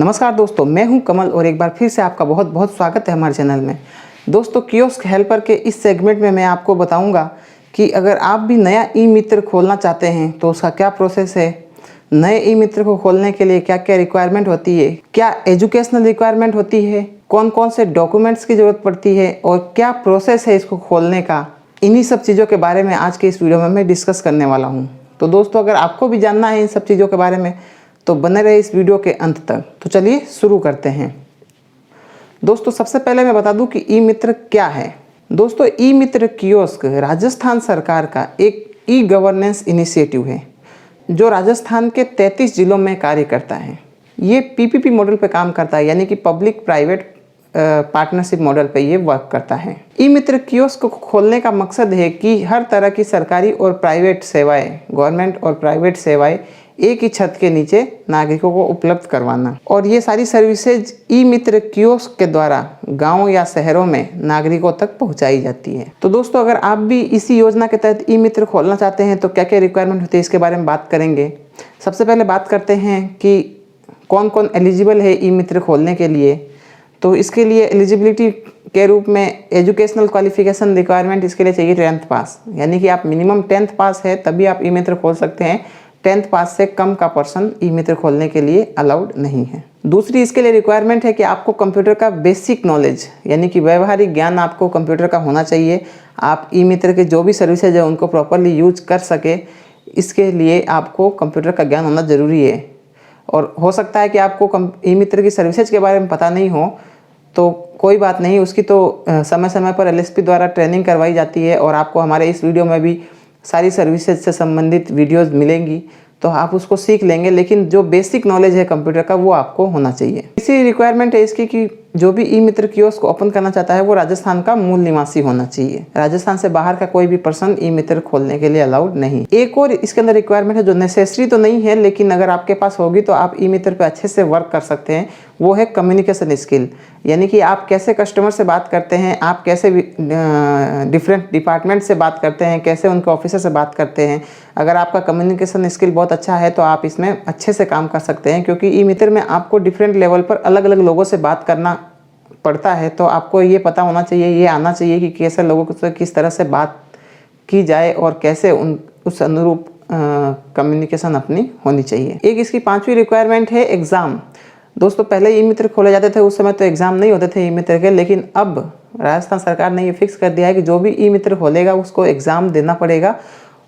नमस्कार दोस्तों, मैं हूं कमल और एक बार फिर से आपका बहुत बहुत स्वागत है हमारे चैनल में। दोस्तों, कियोस्क हेल्पर के इस सेगमेंट में मैं आपको बताऊंगा कि अगर आप भी नया ई मित्र खोलना चाहते हैं तो उसका क्या प्रोसेस है, नए ई मित्र को खोलने के लिए क्या क्या रिक्वायरमेंट होती है, क्या एजुकेशनल रिक्वायरमेंट होती है, कौन कौन से डॉक्यूमेंट्स की ज़रूरत पड़ती है और क्या प्रोसेस है इसको खोलने का। इन्हीं सब चीज़ों के बारे में आज के इस वीडियो में मैं डिस्कस करने वाला हूँ। तो दोस्तों, अगर आपको भी जानना है इन सब चीज़ों के बारे में तो बने रहे इस वीडियो के अंत तक। तो चलिए शुरू करते हैं। दोस्तों, सबसे पहले मैं बता दूं कि ई मित्र क्या है। दोस्तों, ई मित्र कियोस्क राजस्थान सरकार का एक ई गवर्नेंस इनिशिएटिव है जो राजस्थान के 33 जिलों में कार्य करता है। ये पीपीपी मॉडल पे काम करता है, यानी कि पब्लिक प्राइवेट पार्टनरशिप मॉडल पे ये वर्क करता है। ई मित्र कियोस्क को खोलने का मकसद है कि हर तरह की सरकारी और प्राइवेट सेवाएं, गवर्नमेंट और प्राइवेट सेवाएं एक ही छत के नीचे नागरिकों को उपलब्ध करवाना, और ये सारी सर्विसेज ई मित्र कियोस्क के द्वारा गांव या शहरों में नागरिकों तक पहुंचाई जाती है। तो दोस्तों, अगर आप भी इसी योजना के तहत ई मित्र खोलना चाहते हैं तो क्या क्या रिक्वायरमेंट होती है इसके बारे में बात करेंगे। सबसे पहले बात करते हैं कि कौन कौन एलिजिबल है ई मित्र खोलने के लिए। तो इसके लिए एलिजिबिलिटी के रूप में एजुकेशनल क्वालिफिकेशन रिक्वायरमेंट इसके लिए चाहिए 10th पास, यानी कि आप मिनिमम 10th पास है तभी आप ई मित्र खोल सकते हैं। 10th पास से कम का पर्सन ई मित्र खोलने के लिए अलाउड नहीं है। दूसरी इसके लिए रिक्वायरमेंट है कि आपको कंप्यूटर का बेसिक नॉलेज, यानी कि व्यवहारिक ज्ञान आपको कंप्यूटर का होना चाहिए। आप ई मित्र के जो भी सर्विसेज है उनको प्रॉपरली यूज कर सके, इसके लिए आपको कंप्यूटर का ज्ञान होना ज़रूरी है। और हो सकता है कि आपको ई मित्र की सर्विसेज के बारे में पता नहीं हो, तो कोई बात नहीं, उसकी तो समय समय पर एलएसपी द्वारा ट्रेनिंग करवाई जाती है और आपको हमारे इस वीडियो में भी सारी सर्विसेज से संबंधित वीडियोस मिलेंगी, तो आप उसको सीख लेंगे। लेकिन जो बेसिक नॉलेज है कंप्यूटर का वो आपको होना चाहिए। इसी रिक्वायरमेंट है इसकी कि जो भी ई मित्र कियोस्क ओपन करना चाहता है वो राजस्थान का मूल निवासी होना चाहिए। राजस्थान से बाहर का कोई भी पर्सन ई मित्र खोलने के लिए अलाउड नहीं। एक और इसके अंदर रिक्वायरमेंट है जो नेसेसरी तो नहीं है, लेकिन अगर आपके पास होगी तो आप ई मित्र पे अच्छे से वर्क कर सकते हैं। वो है कम्युनिकेशन स्किल, यानी कि आप कैसे कस्टमर से बात करते हैं, आप कैसे डिफरेंट डिपार्टमेंट से बात करते हैं, कैसे उनके ऑफिसर से बात करते हैं। अगर आपका कम्युनिकेशन स्किल बहुत अच्छा है तो आप इसमें अच्छे से काम कर सकते हैं, क्योंकि ई मित्र में आपको डिफरेंट लेवल पर अलग अलग लोगों से बात करना पड़ता है। तो आपको ये पता होना चाहिए, ये आना चाहिए कि कैसे लोगों से किस तरह से बात की जाए और कैसे उस अनुरूप कम्युनिकेशन अपनी होनी चाहिए। एक इसकी 5वीं रिक्वायरमेंट है एग्ज़ाम। दोस्तों, पहले ई मित्र खोले जाते थे, उस समय तो एग्ज़ाम नहीं होते थे ई मित्र के, लेकिन अब राजस्थान सरकार ने ये फिक्स कर दिया है कि जो भी ई मित्र खोलेगा उसको एग्ज़ाम देना पड़ेगा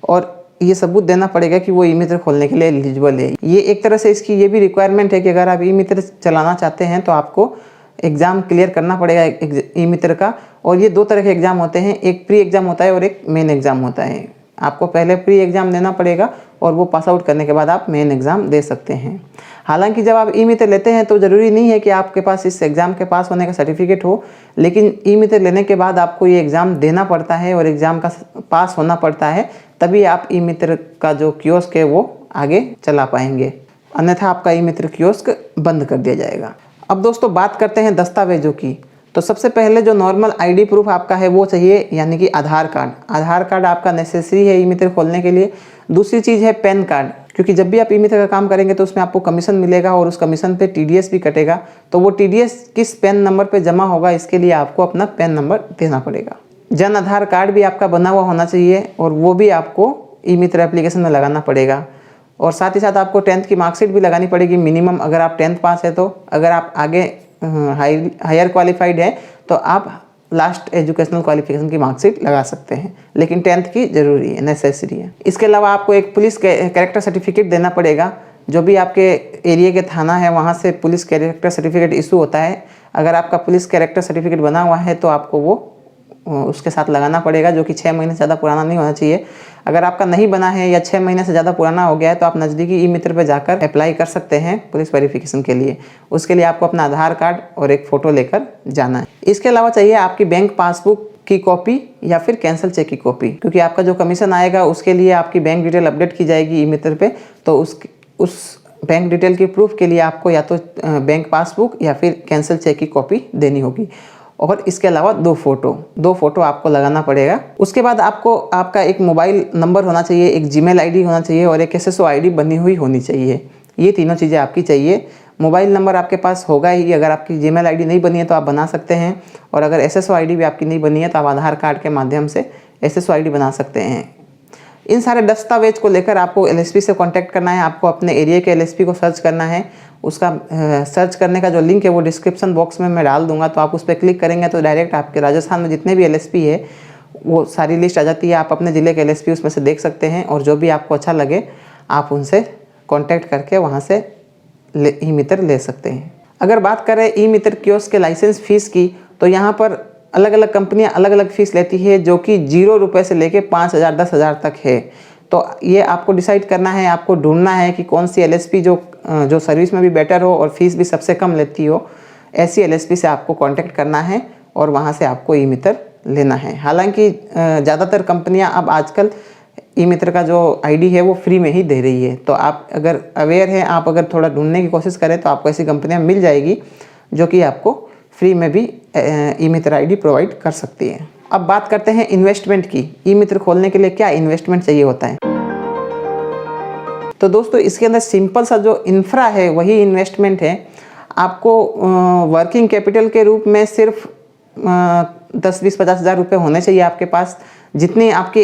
और ये सबूत देना पड़ेगा कि वो ई मित्र खोलने के लिए एलिजिबल है। ये एक तरह से इसकी ये भी रिक्वायरमेंट है कि अगर आप ई मित्र चलाना चाहते हैं तो आपको एग्ज़ाम क्लियर करना पड़ेगा ई मित्र का। और ये 2 तरह के एग्ज़ाम होते हैं, एक प्री एग्ज़ाम होता है और एक मेन एग्ज़ाम होता है। आपको पहले प्री एग्ज़ाम देना पड़ेगा और वो पास आउट करने के बाद आप मेन एग्ज़ाम दे सकते हैं। हालांकि जब आप ई मित्र लेते हैं तो ज़रूरी नहीं है कि आपके पास इस एग्ज़ाम के पास होने का सर्टिफिकेट हो, लेकिन ई मित्र लेने के बाद आपको ये एग्ज़ाम देना पड़ता है और एग्ज़ाम का पास होना पड़ता है, तभी आप ई मित्र का जो कियोस्क है वो आगे चला पाएंगे, अन्यथा आपका ई मित्र कियोस्क बंद कर दिया जाएगा। अब दोस्तों, बात करते हैं दस्तावेजों की। तो सबसे पहले जो नॉर्मल आईडी प्रूफ आपका है वो चाहिए, यानी कि आधार कार्ड। आधार कार्ड आपका नेसेसरी है ई मित्र खोलने के लिए। दूसरी चीज़ है पैन कार्ड, क्योंकि जब भी आप ई मित्र का काम करेंगे तो उसमें आपको कमीशन मिलेगा और उस कमीशन पे टीडीएस भी कटेगा। तो वो टीडीएस किस पैन नंबर पे जमा होगा, इसके लिए आपको अपना पैन नंबर देना पड़ेगा। जन आधार कार्ड भी आपका बना हुआ होना चाहिए और वो भी आपको ई मित्र एप्लीकेशन में लगाना पड़ेगा। और साथ ही साथ आपको 10th की मार्कशीट भी लगानी पड़ेगी मिनिमम, अगर आप 10th पास है तो। अगर आप आगे हायर क्वालिफाइड है तो आप लास्ट एजुकेशनल क्वालिफिकेशन की मार्कशीट लगा सकते हैं, लेकिन 10th की ज़रूरी है, नेसेसरी है। इसके अलावा आपको एक पुलिस कैरेक्टर सर्टिफिकेट देना पड़ेगा। जो भी आपके एरिया के थाना है वहाँ से पुलिस कैरेक्टर सर्टिफिकेट इशू होता है। अगर आपका पुलिस कैरेक्टर सर्टिफिकेट बना हुआ है तो आपको वो उसके साथ लगाना पड़ेगा, जो कि 6 महीने से ज़्यादा पुराना नहीं होना चाहिए। अगर आपका नहीं बना है या 6 महीने से ज़्यादा पुराना हो गया है तो आप नज़दीकी ई मित्र पर जाकर अप्लाई कर सकते हैं पुलिस वेरिफिकेशन के लिए। उसके लिए आपको अपना आधार कार्ड और एक फ़ोटो लेकर जाना है। इसके अलावा चाहिए आपकी बैंक पासबुक की कॉपी या फिर कैंसिल चेक की कॉपी, क्योंकि आपका जो कमीशन आएगा उसके लिए आपकी बैंक डिटेल अपडेट की जाएगी ई मित्र पे। तो उस बैंक डिटेल की प्रूफ के लिए आपको या तो बैंक पासबुक या फिर कैंसिल चेक की कॉपी देनी होगी। और इसके अलावा 2 फोटो आपको लगाना पड़ेगा। उसके बाद आपको आपका एक मोबाइल नंबर होना चाहिए, एक जीमेल आईडी होना चाहिए और एक एसएसओ आईडी बनी हुई होनी चाहिए। ये तीनों चीज़ें आपकी चाहिए। मोबाइल नंबर आपके पास होगा ही। अगर आपकी जीमेल आईडी नहीं बनी है तो आप बना सकते हैं, और अगर एसएसओ आईडी भी आपकी नहीं बनी है तो आप आधार कार्ड के माध्यम से एसएसओ आईडी बना सकते हैं। इन सारे दस्तावेज को लेकर आपको एलएसपी से कांटेक्ट करना है। आपको अपने एरिया के एलएसपी को सर्च करना है। उसका सर्च करने का जो लिंक है वो डिस्क्रिप्शन बॉक्स में मैं डाल दूंगा, तो आप उस पर क्लिक करेंगे तो डायरेक्ट आपके राजस्थान में जितने भी एलएसपी है वो सारी लिस्ट आ जाती है। आप अपने ज़िले के एलएसपी उसमें से देख सकते हैं, और जो भी आपको अच्छा लगे आप उनसे कॉन्टैक्ट करके वहाँ से ई मित्र ले सकते हैं। अगर बात करें ई मित्र कियोस्क के लाइसेंस फ़ीस की, तो यहाँ पर अलग अलग कंपनियां अलग अलग फ़ीस लेती है, जो कि 0 रुपये से लेके 5,000 10,000 तक है। तो ये आपको डिसाइड करना है, आपको ढूंढना है कि कौन सी एलएसपी जो सर्विस में भी बेटर हो और फीस भी सबसे कम लेती हो, ऐसी एलएसपी से आपको कांटेक्ट करना है और वहाँ से आपको ई मित्र लेना है। हालांकि ज़्यादातर कंपनियां अब आजकल ई मित्र का जो आईडी है वो फ्री में ही दे रही है। तो आप अगर अवेयर हैं, आप अगर थोड़ा ढूंढने की कोशिश करें तो आपको ऐसी कंपनियां मिल जाएगी जो कि आपको फ्री में भी ई मित्र आईडी प्रोवाइड कर सकती है। अब बात करते हैं इन्वेस्टमेंट की। ई मित्र खोलने के लिए क्या इन्वेस्टमेंट चाहिए होता है? तो दोस्तों इसके अंदर सिंपल सा जो इंफ्रा है वही इन्वेस्टमेंट है। आपको वर्किंग कैपिटल के रूप में सिर्फ 10-20-50 हज़ार रुपये होने चाहिए आपके पास। जितनी आपके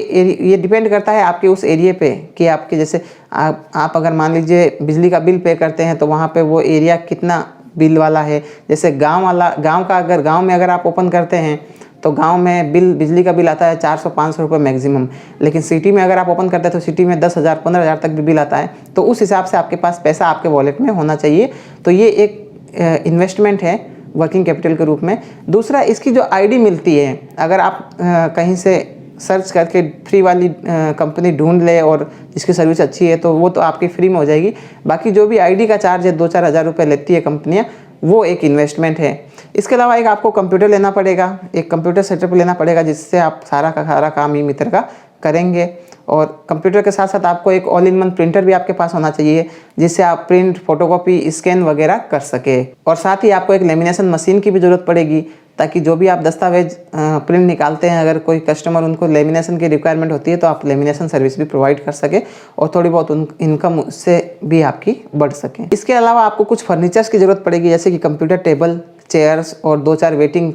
ये डिपेंड करता है आपके उस एरिया पे कि आपके जैसे आप अगर मान लीजिए बिजली का बिल पे करते हैं तो वहाँ पे वो एरिया कितना बिल वाला है। जैसे गांव का अगर गांव में अगर आप ओपन करते हैं तो गांव में बिजली का बिल आता है 400-500 रुपये मैक्सिमम। लेकिन सिटी में अगर आप ओपन करते हैं तो सिटी में 10,000 15,000 तक भी बिल आता है। तो उस हिसाब से आपके पास पैसा आपके वॉलेट में होना चाहिए। तो ये एक इन्वेस्टमेंट है वर्किंग कैपिटल के रूप में। दूसरा, इसकी जो आईडी मिलती है, अगर आप कहीं से सर्च करके फ्री वाली कंपनी ढूंढ ले और जिसकी सर्विस अच्छी है तो वो तो आपकी फ्री में हो जाएगी। बाकी जो भी आईडी का चार्ज है 2-4 हज़ार रुपये लेती है कंपनियां, वो एक इन्वेस्टमेंट है। इसके अलावा एक आपको कंप्यूटर लेना पड़ेगा, एक कंप्यूटर सेटअप लेना पड़ेगा जिससे आप सारा का सारा काम ई मित्र का करेंगे। और कंप्यूटर के साथ साथ आपको एक ऑल इन वन प्रिंटर भी आपके पास होना चाहिए जिससे आप प्रिंट, फोटोकॉपी, स्कैन वगैरह कर सके। और साथ ही आपको एक लेमिनेशन मशीन की भी ज़रूरत पड़ेगी ताकि जो भी आप दस्तावेज प्रिंट निकालते हैं, अगर कोई कस्टमर उनको लेमिनेशन की रिक्वायरमेंट होती है तो आप लेमिनेशन सर्विस भी प्रोवाइड कर सके और थोड़ी बहुत इनकम उससे भी आपकी बढ़ सके। इसके अलावा आपको कुछ फर्नीचर्स की ज़रूरत पड़ेगी, जैसे कि कंप्यूटर टेबल, चेयर्स और 2-4 वेटिंग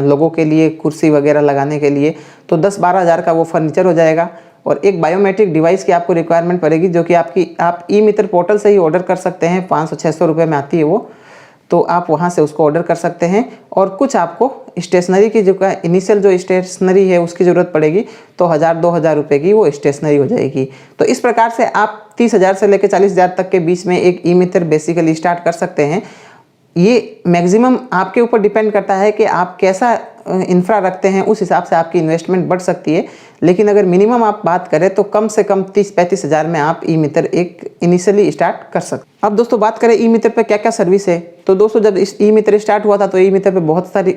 लोगों के लिए कुर्सी वगैरह लगाने के लिए। तो 10-12 हज़ार का वो फर्नीचर हो जाएगा। और एक बायोमेट्रिक डिवाइस की आपको रिक्वायरमेंट पड़ेगी जो कि आप ई मित्र पोर्टल से ही ऑर्डर कर सकते हैं। 500-600 रुपये में आती है वो, तो आप वहाँ से उसको ऑर्डर कर सकते हैं। और कुछ आपको स्टेशनरी की जो इनिशियल जो स्टेशनरी है उसकी ज़रूरत पड़ेगी, तो 1,000-2,000 रुपये की वो स्टेशनरी हो जाएगी। तो इस प्रकार से आप 30,000 से लेकर 40,000 तक के बीच में एक ई मित्र बेसिकली स्टार्ट कर सकते हैं। ये मैक्सिमम आपके ऊपर डिपेंड करता है कि आप कैसा इंफ्रा रखते हैं, उस हिसाब से आपकी इन्वेस्टमेंट बढ़ सकती है। लेकिन अगर मिनिमम आप बात करें तो कम से कम 30-35 हज़ार में आप ई मित्र एक इनिशियली स्टार्ट कर सकते हैं। अब दोस्तों बात करें ई मित्र पे क्या क्या सर्विस है, तो दोस्तों जब इस ई मित्र स्टार्ट हुआ था तो ई मित्र पे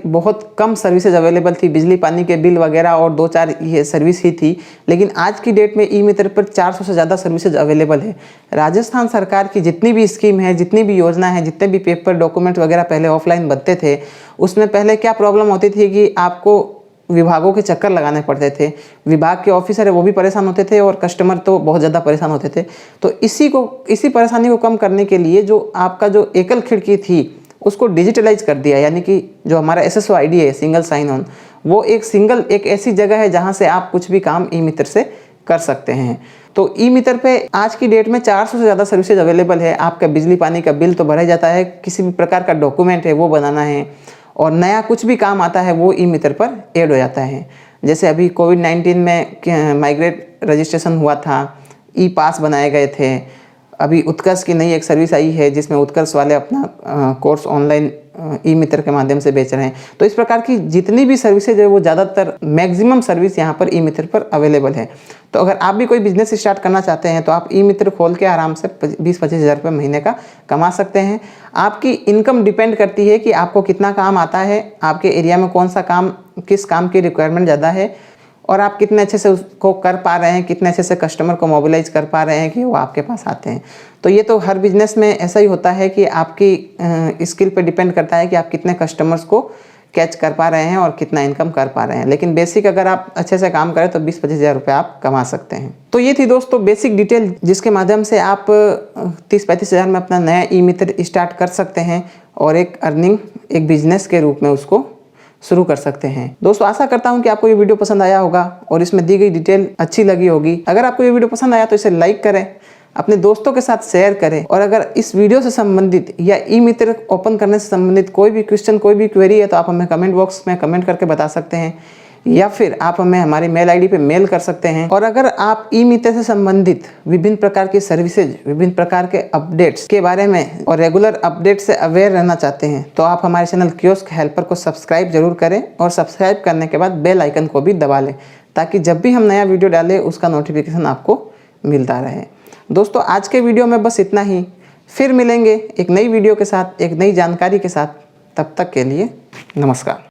बहुत कम सर्विसेज अवेलेबल थी। बिजली पानी के बिल वगैरह और 2-4 ये सर्विस ही थी। लेकिन आज की डेट में ई मित्र पर 400 से ज़्यादा सर्विसेज अवेलेबल है। राजस्थान सरकार की जितनी भी स्कीम है, जितनी भी योजना है, जितने भी पेपर डॉक्यूमेंट वगैरह पहले ऑफलाइन बनते थे, उसमें पहले क्या प्रॉब्लम होती थी कि आपको विभागों के चक्कर लगाने पड़ते थे। विभाग के ऑफिसर है वो भी परेशान होते थे और कस्टमर तो बहुत ज़्यादा परेशान होते थे। तो इसी परेशानी को कम करने के लिए जो आपका जो एकल खिड़की थी उसको डिजिटलाइज कर दिया। यानी कि जो हमारा एसएसओ आईडी है, सिंगल साइन ऑन, वो एक ऐसी जगह है जहाँ से आप कुछ भी काम ई मित्र से कर सकते हैं। तो ई मित्र पे आज की डेट में 400 से ज़्यादा सर्विसेज अवेलेबल है। आपका बिजली पानी का बिल तो भरा जाता है, किसी भी प्रकार का डॉक्यूमेंट है वो बनाना है, और नया कुछ भी काम आता है वो ई मित्र पर ऐड हो जाता है। जैसे अभी कोविड-19 में माइग्रेट रजिस्ट्रेशन हुआ था, ई पास बनाए गए थे। अभी उत्कर्ष की नई एक सर्विस आई है जिसमें उत्कर्ष वाले अपना कोर्स ऑनलाइन ई मित्र के माध्यम से बेच रहे हैं। तो इस प्रकार की जितनी भी सर्विसेज है वो ज़्यादातर मैक्सिमम सर्विस यहाँ पर ई मित्र पर अवेलेबल है। तो अगर आप भी कोई बिजनेस स्टार्ट करना चाहते हैं तो आप ई मित्र खोल के आराम से 20-25 हज़ार रुपये महीने का कमा सकते हैं। आपकी इनकम डिपेंड करती है कि आपको कितना काम आता है, आपके एरिया में कौन सा काम, किस काम की रिक्वायरमेंट ज़्यादा है, और आप कितने अच्छे से उसको कर पा रहे हैं, कितने अच्छे से कस्टमर को मोबिलाइज कर पा रहे हैं कि वो आपके पास आते हैं। तो ये तो हर बिजनेस में ऐसा ही होता है कि आपकी स्किल पे डिपेंड करता है कि आप कितने कस्टमर्स को कैच कर पा रहे हैं और कितना इनकम कर पा रहे हैं। लेकिन बेसिक अगर आप अच्छे से काम करें तो 20-25 हज़ार रुपये आप कमा सकते हैं। तो ये थी दोस्तों बेसिक डिटेल जिसके माध्यम से आप 30-35 हज़ार में अपना नया ई मित्र स्टार्ट कर सकते हैं और एक अर्निंग, एक बिजनेस के रूप में उसको शुरू कर सकते हैं। दोस्तों आशा करता हूं कि आपको ये वीडियो पसंद आया होगा और इसमें दी गई डिटेल अच्छी लगी होगी। अगर आपको ये वीडियो पसंद आया तो इसे लाइक करें, अपने दोस्तों के साथ शेयर करें, और अगर इस वीडियो से संबंधित या ई मित्र ओपन करने से संबंधित कोई भी क्वेश्चन, कोई भी क्वेरी है तो आप हमें कमेंट बॉक्स में कमेंट करके बता सकते हैं, या फिर आप हमें हमारी मेल आईडी पे मेल कर सकते हैं। और अगर आप ई मित्र से संबंधित विभिन्न प्रकार की सर्विसेज, विभिन्न प्रकार के अपडेट्स के बारे में और रेगुलर अपडेट से अवेयर रहना चाहते हैं तो आप हमारे चैनल कियोस्क हेल्पर को सब्सक्राइब जरूर करें, और सब्सक्राइब करने के बाद बेल आइकन को भी दबा लें ताकि जब भी हम नया वीडियो डालें उसका नोटिफिकेशन आपको मिलता रहे। दोस्तों आज के वीडियो में बस इतना ही। फिर मिलेंगे एक नई वीडियो के साथ, एक नई जानकारी के साथ। तब तक के लिए नमस्कार।